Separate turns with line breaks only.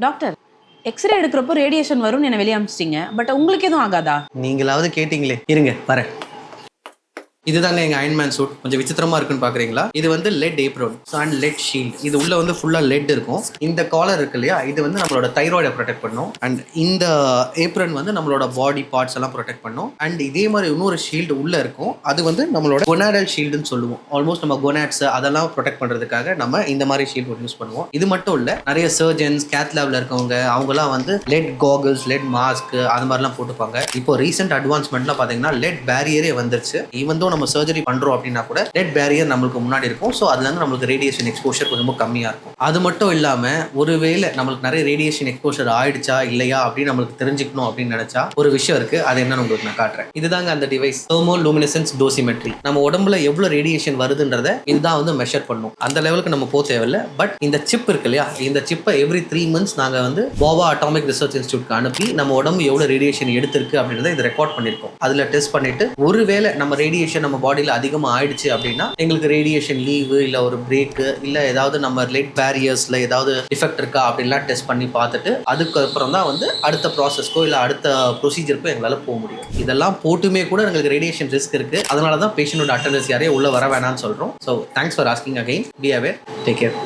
Doctor, x ray எடுக்கிறப்போ radiation வரும்னு என்ன வெளியே அனுப்பிச்சிட்டீங்க. பட் உங்களுக்கு எதுவும் ஆகாதா?
நீங்களாவது கேட்டிங்களே, இருங்க வரேன். இதுதாங்க எங்க அயன்மேன் சூட். கொஞ்சம் விசித்திரமா இருக்குன்னு பாக்குறீங்களா? இது வந்து லெட் ஏப்ரோன் அண்ட் லெட் ஷீல்ட். இது உள்ள வந்து ஃபுல்லா லெட் இருக்கும். இந்த காலர் இருக்கு இல்லையா, இது வந்து நம்மளோட தைராய்டை ப்ரொடெக்ட் பண்ணும். அண்ட் இந்த ஏப்ரன் வந்து நம்மளோட பாடி பார்ட்ஸ் எல்லாம் ப்ரொடெக்ட் பண்ணும். அண்ட் இதே மாதிரி இன்னொரு ஷீல்டு உள்ள இருக்கும். அது வந்து நம்மளோட கொனாடல் ஷீல்டுன்னு சொல்லுவோம். ஆல்மோஸ்ட் நம்ம கொனாட்ஸ் அதெல்லாம் ப்ரொடெக்ட் பண்றதுக்காக நம்ம இந்த மாதிரி ஷீல்டு யூஸ் பண்ணுவோம். இது மட்டும் இல்ல, நிறைய சர்ஜன்ஸ் கேத் லேப்ல இருக்கவங்க அவங்கலாம் வந்து லெட் காகல்ஸ், லெட் மாஸ்க் அது மாதிரிலாம் போட்டுப்பாங்க. இப்போ ரீசெண்ட் அட்வான்ஸ்மெண்ட்லாம் பாத்தீங்கன்னா லெட் பேரியரே வந்துருச்சு. ஈவன் நம்ம சர்ஜரி பண்றோம் அப்படின்னா கூட லெட் பேரியர் நம்மளுக்கு முன்னாடி இருக்கும். ஸோ அதுல இருந்து நம்மளுக்கு ரேடியேஷன் எக்ஸ்போஷர் கொஞ்சம் கம்மியா இருக்கும். அது மட்டும் இல்லாம ஒருவேளை நம்மளுக்கு நிறைய ரேடியேஷன் எக்ஸ்போஷர் ஆயிடுச்சா இல்லையா அப்படின்னு நம்மளுக்கு தெரிஞ்சுக்கணும் அப்படின்னு நினைச்சா ஒரு விஷயம் இருக்கு. அது என்னன்னு உங்களுக்கு நான் காட்டுறேன். இதுதாங்க அந்த டிவைஸ், தெர்மோ லூமினசன்ஸ் டோசிமெட்ரி. நம்ம உடம்புல எவ்வளவு ரேடியேஷன் வருதுன்றத இதுதான் வந்து மெஷர் பண்ணும். அந்த லெவலுக்கு நம்ம போக தேவையில்லை. பட் இந்த சிப் இருக்கு இல்லையா, இந்த சிப்பை எவ்ரி 3 months நாங்க வந்து பாபா அட்டாமிக் ரிசர்ச் இன்ஸ்டியூட்க்கு அனுப்பி நம்ம உடம்பு எவ்வளவு ரேடியேஷன் எடுத்திருக்கு அப்படின்றத இது ரெக்கார்ட் பண்ணிருக்கோம். அதுல டெஸ்ட் பண்ணிட்டு ஒருவேளை நம்ம ரேடியேஷன் நம்ம பாடியில் அதிகமாக ஆயிடுச்சு அப்படின்னா எங்களுக்கு ரேடியேஷன் லீவு இல்லை ஒரு பிரேக்கு இல்லை ஏதாவது நம்ம லெட் பேரியர்ஸில் ஏதாவது டிஃபெக்ட் இருக்கா அப்படின்லாம் டெஸ்ட் பண்ணி பார்த்துட்டு அதுக்கப்புறம் தான் வந்து அடுத்த ப்ராசஸ்க்கோ இல்லை அடுத்த ப்ரொசீஜருக்கோ எங்களால் போக முடியும். இதெல்லாம் போட்டுமே கூட எங்களுக்கு ரேடியேஷன் ரிஸ்க் இருக்குது. அதனால தான் பேஷண்டோட அட்டெண்டன்ஸ் யாரையும் உள்ளே வர வேணாம்னு சொல்கிறோம். So thanks for asking again. Be aware. Take care.